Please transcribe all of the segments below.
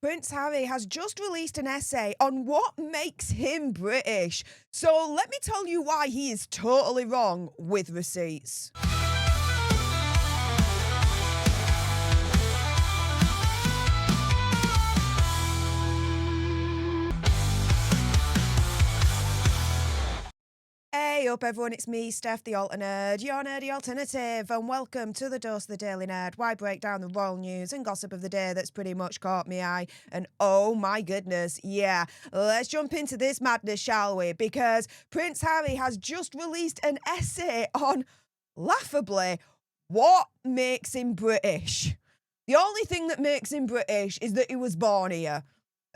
Prince Harry has just released an essay on what makes him British. So let me tell you why he is totally wrong with receipts. Hey up everyone, it's me, Stef The Alter Nerd, your nerdy alternative, and welcome to the Dose of the Daily Nerd, where I break down the royal news and gossip of the day that's pretty much caught me eye. And oh my goodness, yeah, let's jump into this madness, shall we? Because Prince Harry has just released an essay on, laughably, what makes him British. The only thing that makes him British is that he was born here.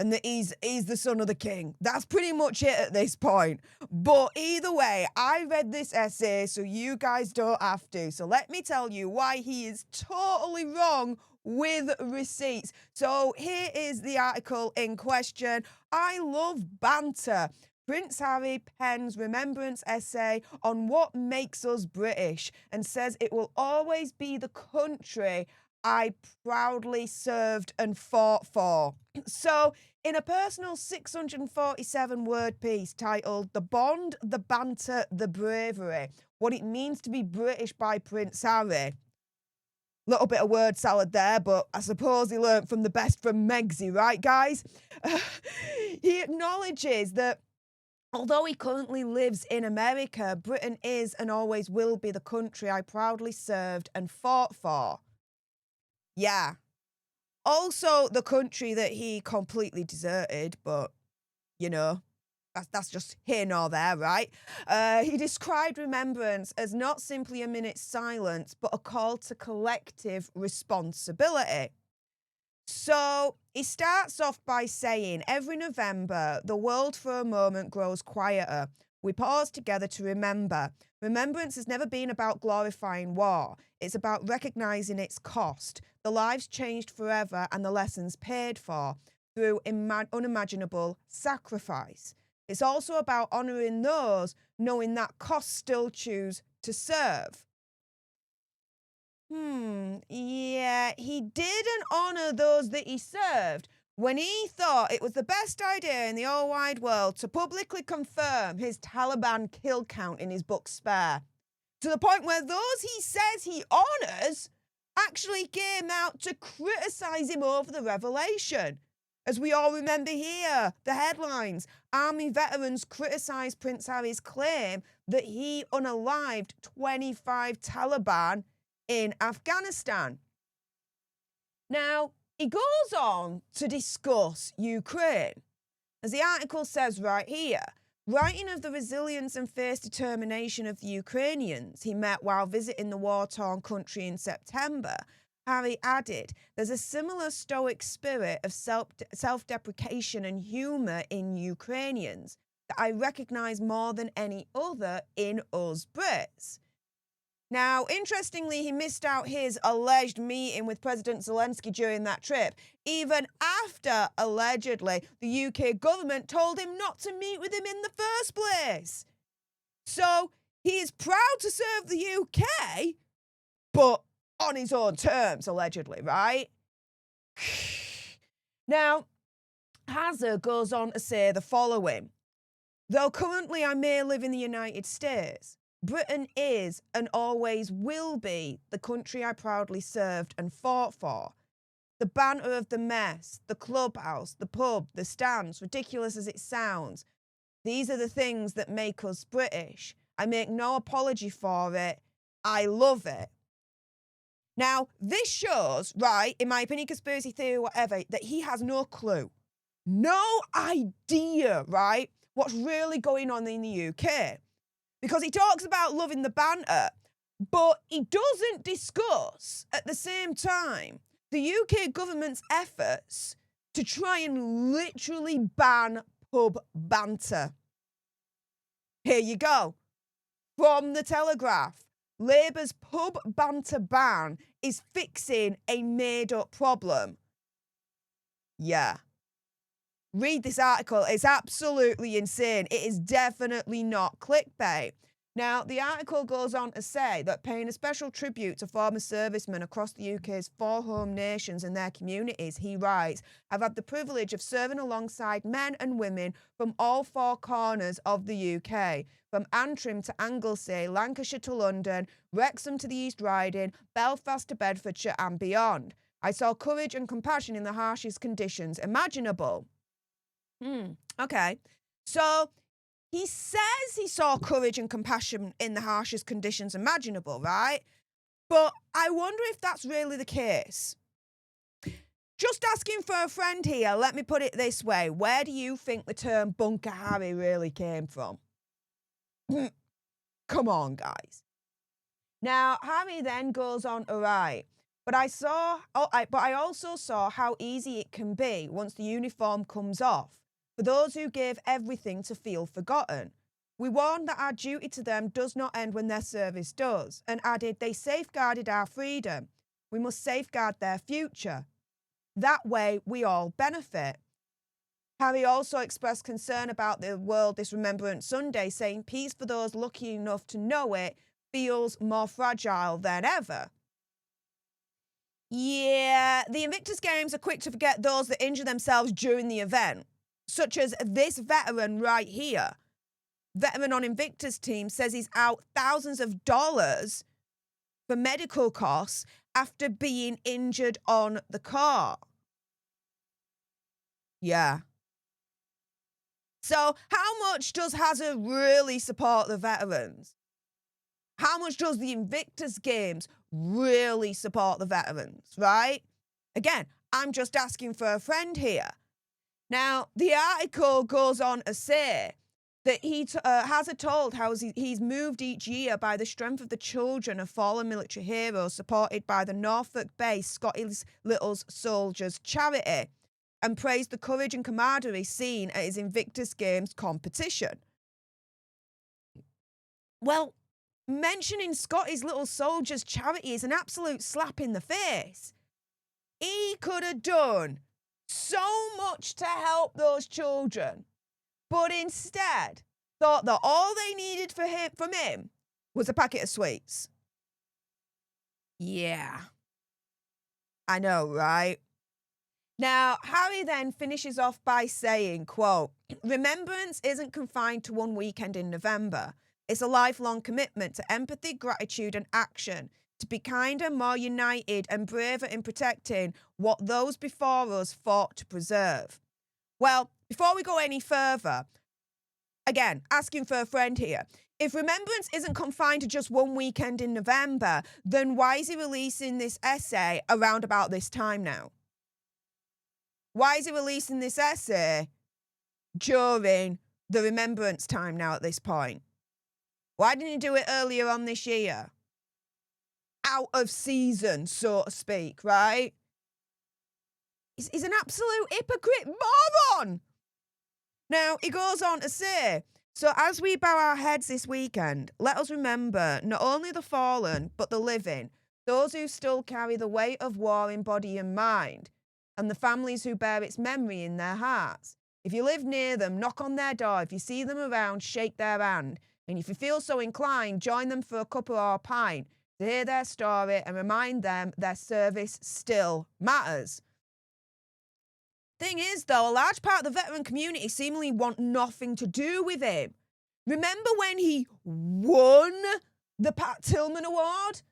And that he's the son of the king. That's pretty much it at this point. But either way, I read this essay so you guys don't have to. So let me tell you why he is totally wrong with receipts. So here is the article in question. I love banter. Prince Harry pens remembrance essay on what makes us British and says it will always be the country I proudly served and fought for. So, in a personal 647-word piece titled The Bond, the Banter, the Bravery, What It Means to be British by Prince Harry. Little bit of word salad there, but I suppose he learnt from the best from Megsy, right, guys? He acknowledges that although he currently lives in America, Britain is and always will be the country I proudly served and fought for. Yeah. Also, the country that he completely deserted, but, you know, that's just here nor there, right? He described remembrance as not simply a minute's silence, but a call to collective responsibility. So he starts off by saying, every November, the world for a moment grows quieter. We pause together to remember. Remembrance has never been about glorifying war. It's about recognising its cost, the lives changed forever and the lessons paid for through unimaginable sacrifice. It's also about honouring those knowing that costs still choose to serve. Yeah, he didn't honour those that he served when he thought it was the best idea in the whole wide world to publicly confirm his Taliban kill count in his book Spare, to the point where those he says he honours actually came out to criticise him over the revelation. As we all remember here, the headlines, Army veterans criticise Prince Harry's claim that he unalived 25 Taliban in Afghanistan. Now, he goes on to discuss Ukraine. As the article says right here, writing of the resilience and fierce determination of the Ukrainians he met while visiting the war-torn country in September, Harry added, there's a similar stoic spirit of self-deprecation and humour in Ukrainians that I recognise more than any other in us Brits. Now, interestingly, he missed out his alleged meeting with President Zelensky during that trip, even after, allegedly, the UK government told him not to meet with him in the first place. So, he is proud to serve the UK, but on his own terms, allegedly, right? Now, Hazard goes on to say the following. Though currently I may live in the United States, Britain is and always will be the country I proudly served and fought for. The banter of the mess, the clubhouse, the pub, the stands, ridiculous as it sounds, these are the things that make us British. I make no apology for it. I love it. Now, this shows, right, in my opinion, conspiracy theory, whatever, that he has no clue, no idea, right, what's really going on in the UK. Because he talks about loving the banter, but he doesn't discuss, at the same time, the UK government's efforts to try and literally ban pub banter. Here you go. From the Telegraph, Labour's pub banter ban is fixing a made-up problem. Yeah. Read this article. It's absolutely insane. It is definitely not clickbait. Now, the article goes on to say that paying a special tribute to former servicemen across the UK's 4 home nations and their communities, he writes, I've had the privilege of serving alongside men and women from all 4 corners of the UK, from Antrim to Anglesey, Lancashire to London, Wrexham to the East Riding, Belfast to Bedfordshire and beyond. I saw courage and compassion in the harshest conditions imaginable. Okay. So he says he saw courage and compassion in the harshest conditions imaginable, right? But I wonder if that's really the case. Just asking for a friend here, let me put it this way. Where do you think the term Bunker Harry really came from? Come on, guys. Now, Harry then goes on to write, but I also saw how easy it can be once the uniform comes off, for those who gave everything to feel forgotten. We warned that our duty to them does not end when their service does, and added they safeguarded our freedom. We must safeguard their future. That way we all benefit. Harry also expressed concern about the World Disremembrance Sunday, saying peace for those lucky enough to know it feels more fragile than ever. Yeah, the Invictus Games are quick to forget those that injure themselves during the event, such as this veteran right here. Veteran on Invictus team says he's out thousands of dollars for medical costs after being injured on the car. Yeah. So how much does Hazard really support the veterans? How much does the Invictus Games really support the veterans, right? Again, I'm just asking for a friend here. Now, the article goes on to say that Hazard told how he's moved each year by the strength of the children of fallen military heroes supported by the Norfolk-based Scottish Little Soldiers charity, and praised the courage and camaraderie seen at his Invictus Games competition. Well, mentioning Scottish Little Soldiers charity is an absolute slap in the face. He could have done so much to help those children, but instead thought that all they needed from him was a packet of sweets. Yeah. I know, right? Now, Harry then finishes off by saying, quote, remembrance isn't confined to one weekend in November. It's a lifelong commitment to empathy, gratitude and action, to be kinder, more united and braver in protecting what those before us fought to preserve. Well, before we go any further, again, asking for a friend here. If remembrance isn't confined to just one weekend in November, then why is he releasing this essay around about this time now? Why is he releasing this essay during the remembrance time now at this point? Why didn't he do it earlier on this year? Out of season, so to speak, right? He's an absolute hypocrite moron. Now, he goes on to say, so as we bow our heads this weekend, let us remember not only the fallen, but the living, those who still carry the weight of war in body and mind, and the families who bear its memory in their hearts. If you live near them, knock on their door. If you see them around, shake their hand. And if you feel so inclined, join them for a cuppa or a pint to hear their story and remind them their service still matters. Thing is, though, a large part of the veteran community seemingly want nothing to do with him. Remember when he won the Pat Tillman Award?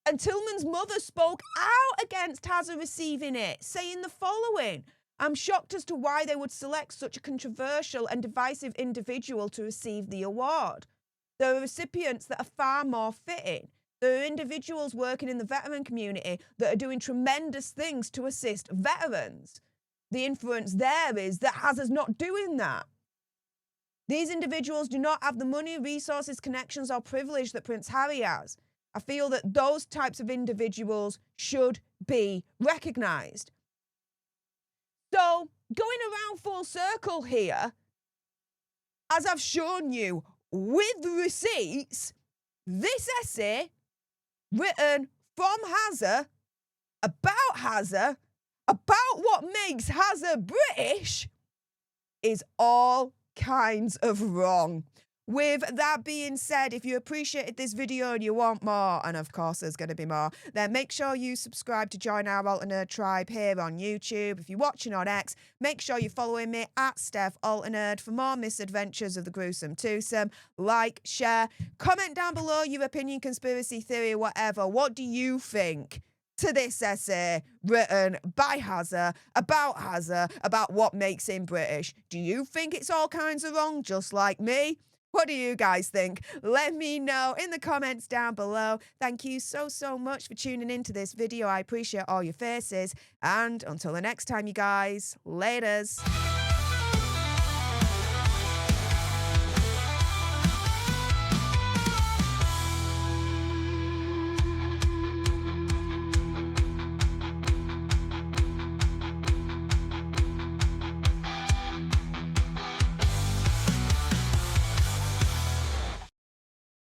And Tillman's mother spoke out against Hazard receiving it, saying the following, I'm shocked as to why they would select such a controversial and divisive individual to receive the award. There are recipients that are far more fitting. There are individuals working in the veteran community that are doing tremendous things to assist veterans. The inference there is that Hazard's not doing that. These individuals do not have the money, resources, connections or privilege that Prince Harry has. I feel that those types of individuals should be recognised. So, going around full circle here, as I've shown you with receipts, this essay written from Hazard, about what makes Hazard British, is all kinds of wrong. With that being said, if you appreciated this video and you want more, and of course there's going to be more, then make sure you subscribe to join our Alter Nerd tribe here on YouTube. If you're watching on X, make sure you're following me at Stef Alter Nerd for more misadventures of the gruesome twosome. Like, share, comment down below your opinion, conspiracy theory, whatever. What do you think to this essay written by Hazza, about what makes him British? Do you think it's all kinds of wrong, just like me? What do you guys think? Let me know in the comments down below. Thank you so much for tuning into this video. I appreciate all your faces. And until the next time, you guys, laters.